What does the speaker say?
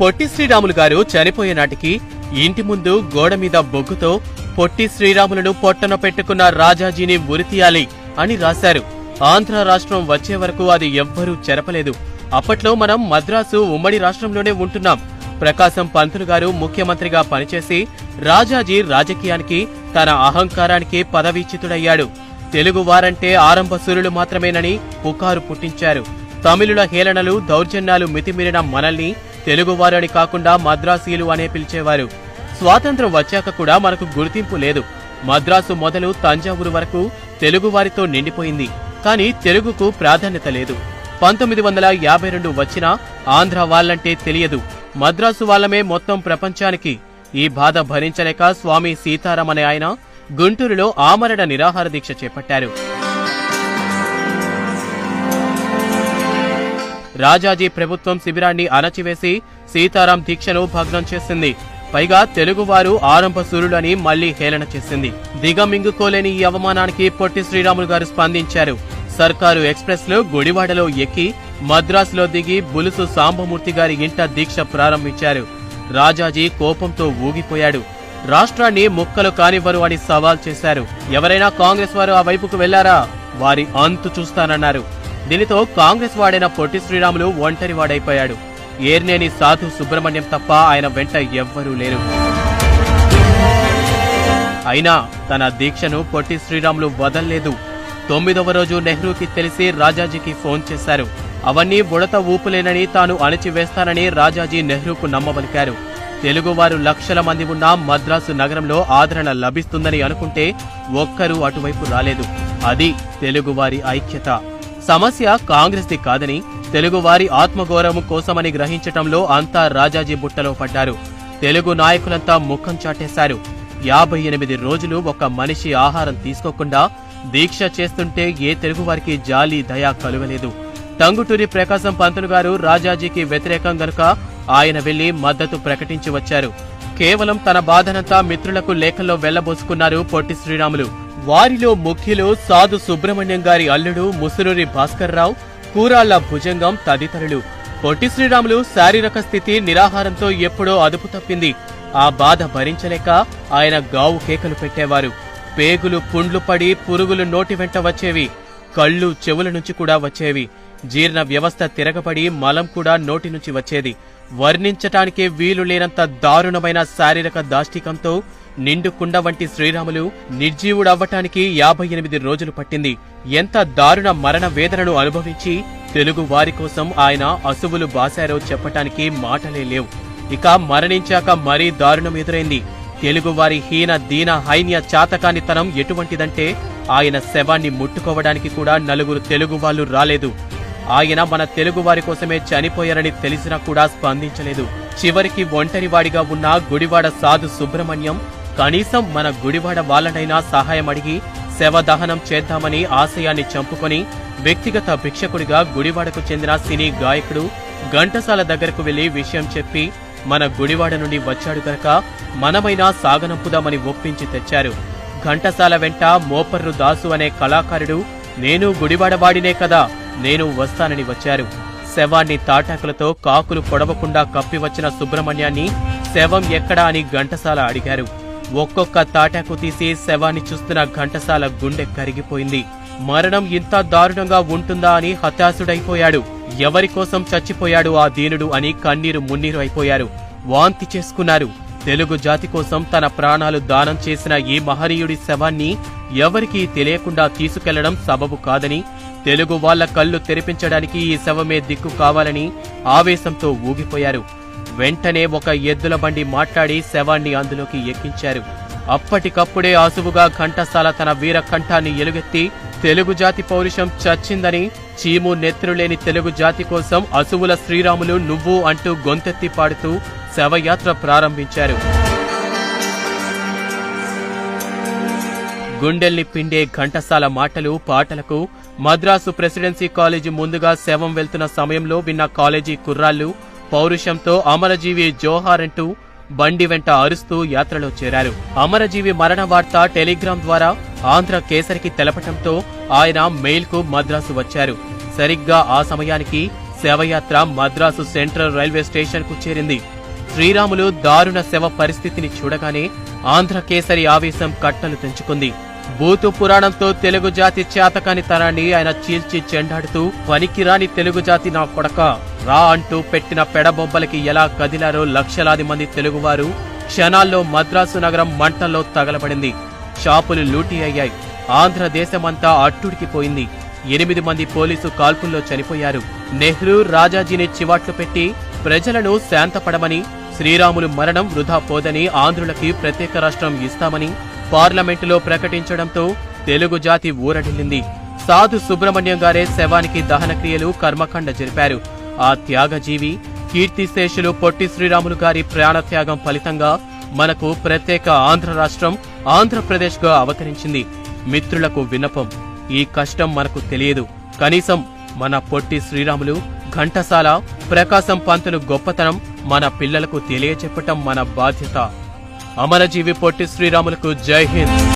పొట్టి శ్రీరాములు గారు చనిపోయే నాటికి ఇంటి ముందు గోడ మీద బొగ్గుతో పొట్టి శ్రీరాములను పొట్టన పెట్టుకున్న రాజాజీని ఉరితీయాలి అని రాశారు. ఆంధ్ర రాష్ట్రం వచ్చే వరకు అది ఎవ్వరూ చెరపలేదు. అప్పట్లో మనం మద్రాసు ఉమ్మడి రాష్ట్రంలోనే ఉంటున్నాం. ప్రకాశం పంతులు గారు ముఖ్యమంత్రిగా పనిచేసి రాజాజీ రాజకీయానికి, తన అహంకారానికి పదవీచ్యుతుడయ్యాడు. తెలుగు వారంటే ఆరంభ సూరులు మాత్రమేనని పుకారు పుట్టించారు. తమిళుల హేళనలు, దౌర్జన్యాలు మితిమీరిన మనల్ని తెలుగువారని కాకుండా మద్రాసీలు అనే పిలిచేవారు. స్వాతంత్ర్యం వచ్చాక కూడా మనకు గుర్తింపు లేదు. మద్రాసు మొదలు తంజావూరు వరకు తెలుగువారితో నిండిపోయింది. కానీ తెలుగుకు ప్రాధాన్యత లేదు. 1952 వచ్చినా ఆంధ్ర వాళ్ళంటే తెలియదు. మద్రాసు వాళ్ళమే మొత్తం ప్రపంచానికి. ఈ బాధ భరించలేక స్వామి సీతారాం అనే ఆయన గుంటూరులో ఆమరణ నిరాహార దీక్ష చేపట్టారు. రాజాజీ ప్రభుత్వం శిబిరాన్ని అణచివేసి సీతారాం దీక్షను భగ్నం చేసింది. పైగా తెలుగువారు ఆరంభ సూరులని మళ్లీ హేళన చేసింది. దిగమింగుకోలేని ఈ అవమానానికి పొట్టి శ్రీరాములు గారు స్పందించారు. సర్కారు ఎక్స్ప్రెస్ లో గుడివాడలో ఎక్కి మద్రాసులో దిగి బులుసు సాంబమూర్తి గారి ఇంట దీక్ష ప్రారంభించారు. రాజాజీ కోపంతో ఊగిపోయాడు. రాష్ట్రాన్ని ముక్కలు కానివ్వరు అని సవాల్ చేశారు. ఎవరైనా కాంగ్రెస్ వారు ఆ వైపుకు వెళ్లారా, వారి అంతు చూస్తానన్నారు. దీనితో కాంగ్రెస్ వాడైన పొట్టి శ్రీరాములు ఒంటరివాడైపోయాడు. ఏర్నేని సాధు సుబ్రహ్మణ్యం తప్ప ఆయన వెంట ఎవ్వరూ లేరు. అయినా తన దీక్షను పొట్టి శ్రీరాములు వదల్లేదు. 9వ రోజు నెహ్రూకి తెలిసి రాజాజీకి ఫోన్ చేశారు. అవన్నీ బుడత ఊపులేనని, తాను అణిచివేస్తానని రాజాజీ నెహ్రూకు నమ్మబలికారు. తెలుగువారు లక్షల మంది ఉన్న మద్రాసు నగరంలో ఆదరణ లభిస్తుందని అనుకుంటే ఒక్కరూ అటువైపు రాలేదు. అది తెలుగువారి ఐక్యత. సమస్య కాంగ్రెస్ది కాదని, తెలుగువారి ఆత్మగౌరవం కోసమని గ్రహించటంలో అంతా రాజాజీ బుట్టలో పడ్డారు. తెలుగు నాయకులంతా ముఖం చాటేశారు. 58 రోజులు ఒక మనిషి ఆహారం తీసుకోకుండా దీక్ష చేస్తుంటే ఏ తెలుగువారికి జాలి, దయ కలుగలేదు. టంగుటూరి ప్రకాశం పంతులు గారు రాజాజీకి వ్యతిరేకం గనుక ఆయన వెళ్లి మద్దతు ప్రకటించి వచ్చారు. కేవలం తన బాధనంతా మిత్రులకు లేఖల్లో వెళ్లబోసుకున్నారు పొట్టి శ్రీరాములు. వారిలో ముఖ్యులు సాధు సుబ్రహ్మణ్యం గారి అల్లుడు ముసునూరి భాస్కర్రావు, కూరాళ్ల భుజంగం తదితరులు. పొట్టి శ్రీరాములు శారీరక స్థితి నిరాహారంతో ఎప్పుడో అదుపు తప్పింది. ఆ బాధ భరించలేక ఆయన గావు కేకలు పెట్టేవారు. పేగులు పుండ్లు పడి పురుగులు నోటి వెంట వచ్చేవి. కళ్ళు, చెవుల నుంచి కూడా వచ్చేవి. జీర్ణ వ్యవస్థ తిరగబడి మలం కూడా నోటి నుంచి వచ్చేది. వర్ణించటానికే వీలు లేనంత దారుణమైన శారీరక దాష్టికంతో నిండు కుండ వంటి శ్రీరాములు నిర్జీవుడవ్వటానికి 58 రోజులు పట్టింది. ఎంత దారుణ మరణ వేదనను అనుభవించి తెలుగు వారి కోసం ఆయన అసువులు బాశారో చెప్పటానికి మాటలే లేవు. ఇక మరణించాక మరీ దారుణం ఎదురైంది. తెలుగువారి హీన, దీన, హైన్య చాతకానితనం ఎటువంటిదంటే ఆయన శవాన్ని ముట్టుకోవడానికి కూడా 4 తెలుగు వాళ్ళు రాలేదు. ఆయన మన తెలుగువారి కోసమే చనిపోయారని తెలిసినా కూడా స్పందించలేదు. చివరికి ఒంటరివాడిగా ఉన్న గుడివాడ సాధు సుబ్రహ్మణ్యం కనీసం మన గుడివాడ వాళ్ళనైనా సహాయం అడిగి శవదహనం చేద్దామని ఆశయాన్ని చంపుకొని వ్యక్తిగత భిక్షకుడిగా గుడివాడకు చెందిన సినీ గాయకుడు ఘంటసాల దగ్గరకు వెళ్లి విషయం చెప్పి మన గుడివాడ నుండి వచ్చాడు గనక మనమైనా సాగనంపుదామని ఒప్పించి తెచ్చారు. ఘంటసాల వెంట మోపర్రు దాసు అనే కళాకారుడు నేను గుడివాడవాడినే కదా, నేను వస్తానని వచ్చారు. శవాన్ని తాటాకులతో కాకులు పొడవకుండా కప్పివచ్చిన సుబ్రహ్మణ్యాన్ని శవం ఎక్కడా అని ఘంటసాల అడిగారు. ఒక్కొక్క తాటాకు తీసి శవాన్ని చూస్తున్న ఘంటసాల గుండె కరిగిపోయింది. మరణం ఇంత దారుణంగా ఉంటుందా అని హతాశుడైపోయాడు. ఎవరి కోసం చచ్చిపోయాడు ఆ దీనుడు అని కన్నీరు మున్నీరు అయిపోయారు. వాంతి చేసుకున్నారు. తెలుగు జాతి కోసం తన ప్రాణాలు దానం చేసిన ఈ మహనీయుడి శవాన్ని ఎవరికీ తెలియకుండా తీసుకెళ్లడం సబబు కాదని, తెలుగు వాళ్ల కళ్ళు తెరిపించడానికి ఈ శవమే దిక్కు కావాలని ఆవేశంతో ఊగిపోయారు. వెంటనే ఒక ఎద్దుల బండి మాట్లాడి శవాన్ని అందులోకి ఎక్కించారు. అప్పటికప్పుడే ఆసువుగా ఘంటసాల తన వీర కంఠాన్ని ఎలుగెత్తి తెలుగు జాతి పౌరుషం చచ్చిందని, చీము నెత్తురులేని తెలుగు జాతి కోసం అసువుల శ్రీరాములు నువ్వు అంటూ గొంతెత్తి పాడుతూ శవయాత్ర ప్రారంభించారు. గుండెల్ని పిండే ఘంటసాల మాటలు, పాటలకు మద్రాసు ప్రెసిడెన్సీ కాలేజీ ముందుగా శవం వెళ్తున్న సమయంలో విన్న కాలేజీ కుర్రాళ్లు పౌరుషంతో అమరజీవి జోహార్ అంటూ బండి వెంట అరుస్తూ యాత్రలో చేరారు. అమరజీవి మరణ వార్త టెలిగ్రామ్ ద్వారా ఆంధ్ర కేసరికి తెలపటంతో ఆయన మెయిల్ కు మద్రాసు వచ్చారు. సరిగ్గా ఆ సమయానికి శవయాత్ర మద్రాసు సెంట్రల్ రైల్వే స్టేషన్ కు చేరింది. శ్రీరాములు దారుణ శవ పరిస్థితిని చూడగానే ఆంధ్ర కేసరి ఆవేశం కట్టలు తెంచుకుంది. బూతు పురాణంతో తెలుగు జాతి చేతకాని తరాన్ని ఆయన చీల్చి చెండాడుతూ పనికిరాని తెలుగు జాతి నా కొడక రా అంటూ పెట్టిన పెడబొబ్బలకి ఎలా కదిలారో లక్షలాది మంది తెలుగువారు. క్షణాల్లో మద్రాసు నగరం మంటల్లో తగలబడింది. షాపులు లూటీ అయ్యాయి. ఆంధ్రదేశమంతా అట్టుడికిపోయింది. 8 మంది పోలీసు కాల్పుల్లో చనిపోయారు. నెహ్రూ రాజాజీని చివాట్లు పెట్టి ప్రజలను శాంతపడమని, శ్రీరాములు మరణం వృధా పోదని, ఆంధ్రులకి ప్రత్యేక రాష్ట్రం ఇస్తామని పార్లమెంటులో ప్రకటించడంతో తెలుగు జాతి ఊరడిల్లింది. సాధు సుబ్రహ్మణ్యం గారే శవానికి దహన క్రియలు కర్మకాండ జరిపారు. ఆ త్యాగజీవి కీర్తిశేషులు పొట్టి శ్రీరాములు గారి ప్రాణత్యాగం ఫలితంగా మనకు ప్రత్యేక ఆంధ్ర రాష్ట్రం ఆంధ్రప్రదేశ్ గా అవతరించింది. మిత్రులకు విన్నపం, ఈ కష్టం మనకు తెలియదు. కనీసం మన పొట్టి శ్రీరాములు, ఘంటసాల, ప్రకాశం పంతులు గొప్పతనం మన పిల్లలకు తెలియచెప్పటం మన బాధ్యత. అమరజీవి పొట్టి శ్రీరాములకు జై హింద్.